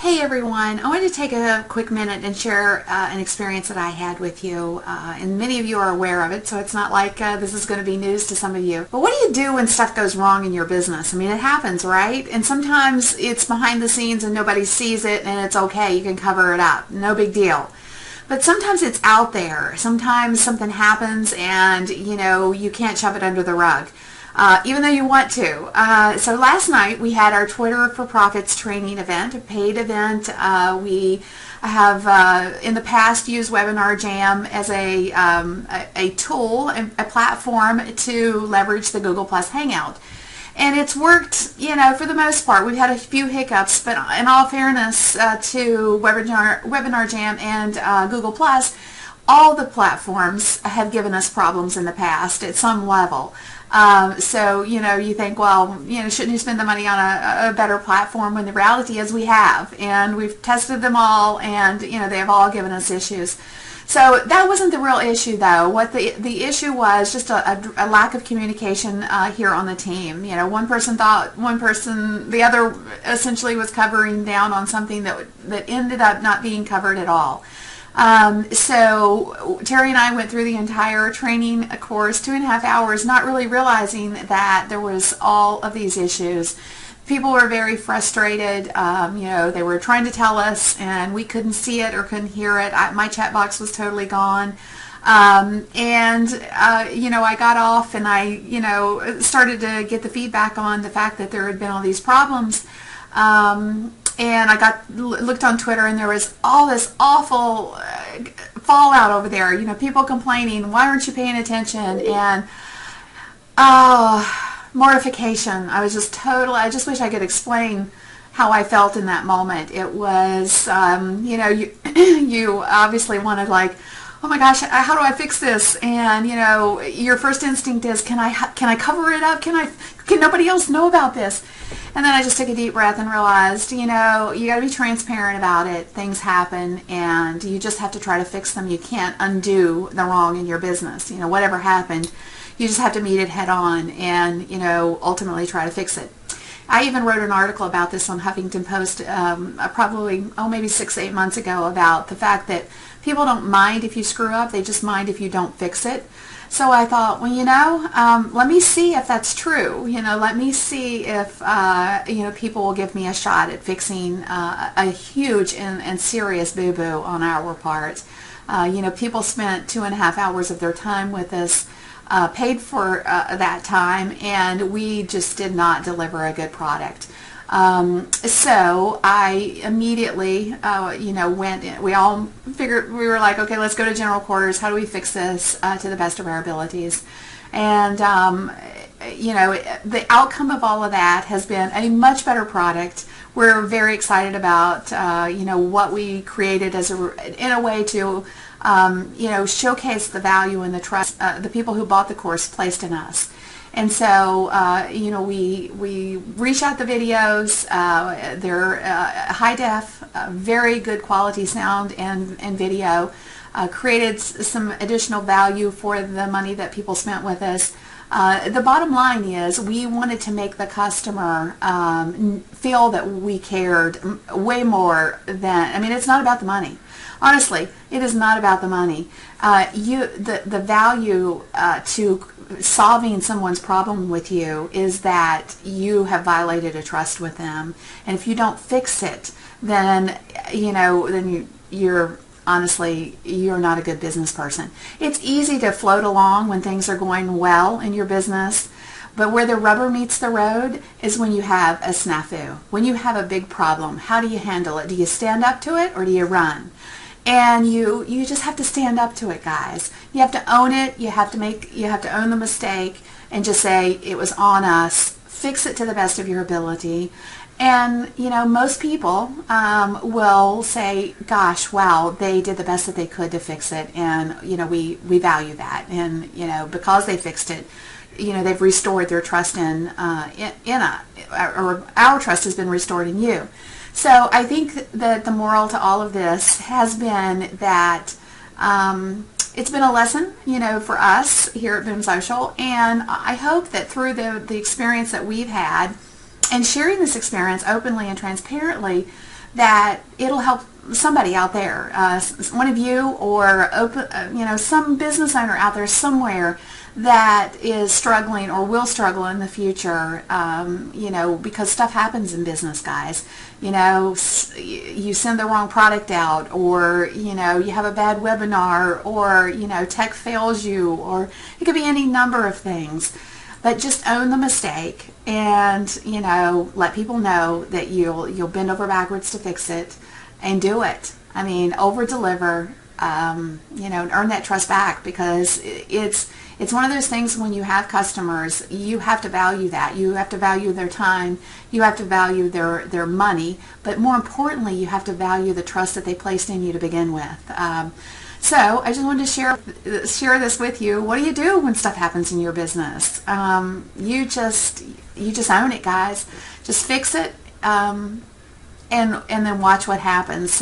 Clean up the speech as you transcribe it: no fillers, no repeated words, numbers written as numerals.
Hey everyone, I wanted to take a quick minute and share an experience that I had with you, and many of you are aware of it, so it's not like this is going to be news to some of you. But what do you do when stuff goes wrong in your business? I mean, it happens, right? And sometimes it's behind the scenes and nobody sees it and it's okay, you can cover it up, no big deal. But sometimes it's out there. Sometimes something happens and, you can't shove it under the rug. Even though you want to. So last night we had our Twitter for Profits training event, a paid event. We have in the past used Webinar Jam as a tool, a platform to leverage the Google Plus Hangout. And it's worked, for the most part. We've had a few hiccups, but in all fairness to Webinar Jam and Google Plus, all the platforms have given us problems in the past at some level. So, you think, well, shouldn't you spend the money on a better platform, when the reality is we have, and we've tested them all, and, they have all given us issues. So that wasn't the real issue, though. What the issue was just a lack of communication here on the team. One person thought the other essentially was covering down on something that ended up not being covered at all. So Terry and I went through the entire training course, 2.5 hours, not really realizing that there was all of these issues. People were very frustrated. They were trying to tell us and we couldn't see it or couldn't hear it. My chat box was totally gone. I got off and I, started to get the feedback on the fact that there had been all these problems. And I looked on Twitter, and there was all this awful fallout over there. People complaining, why aren't you paying attention? And mortification. I just wish I could explain how I felt in that moment. It was, you obviously wanted, like, oh my gosh, how do I fix this? And your first instinct is, can I cover it up? Can nobody else know about this? And then I just took a deep breath and realized, you got to be transparent about it. Things happen, and you just have to try to fix them. You can't undo the wrong in your business. Whatever happened, you just have to meet it head on and, ultimately try to fix it. I even wrote an article about this on Huffington Post maybe 6-8 months ago, about the fact that people don't mind if you screw up, they just mind if you don't fix it. So I thought, well, let me see if that's true. Let me see if, people will give me a shot at fixing a huge and serious boo-boo on our part. People spent 2.5 hours of their time with us, paid for that time, and we just did not deliver a good product. So I immediately, went in. We all figured, we were like, okay, let's go to general quarters. How do we fix this to the best of our abilities? And, the outcome of all of that has been a much better product. We're very excited about, what we created in a way to, showcase the value and the trust the people who bought the course placed in us. And so, we reshot the videos. They're high def, very good quality sound and video. Created some additional value for the money that people spent with us. The bottom line is, we wanted to make the customer feel that we cared way more than, it's not about the money. Honestly, it is not about the money. The value to solving someone's problem with you is that you have violated a trust with them, and if you don't fix it, then you're honestly, you're not a good business person. It's easy to float along when things are going well in your business, but where the rubber meets the road is when you have a snafu, when you have a big problem. How do you handle it? Do you stand up to it, or do you run? And you just have to stand up to it, guys. You have to own it. You have to own the mistake and just say, it was on us. Fix it to the best of your ability. And, most people will say, gosh, wow, they did the best that they could to fix it. And, we value that. And, because they fixed it, they've restored their trust in or our trust has been restored in you. So I think that the moral to all of this has been that it's been a lesson, for us here at Boom Social, and I hope that through the experience that we've had, and sharing this experience openly and transparently, that it'll help somebody out there, one of you, or some business owner out there somewhere that is struggling or will struggle in the future, because stuff happens in business, guys. You send the wrong product out, or, you have a bad webinar, or, tech fails you, or it could be any number of things. But just own the mistake and, let people know that you'll bend over backwards to fix it, and do it. I mean, over deliver, and earn that trust back, because it's one of those things when you have customers, you have to value that. You have to value their time. You have to value their money. But more importantly, you have to value the trust that they placed in you to begin with. So I just wanted to share this with you. What do you do when stuff happens in your business? You just own it, guys. Just fix it, and then watch what happens.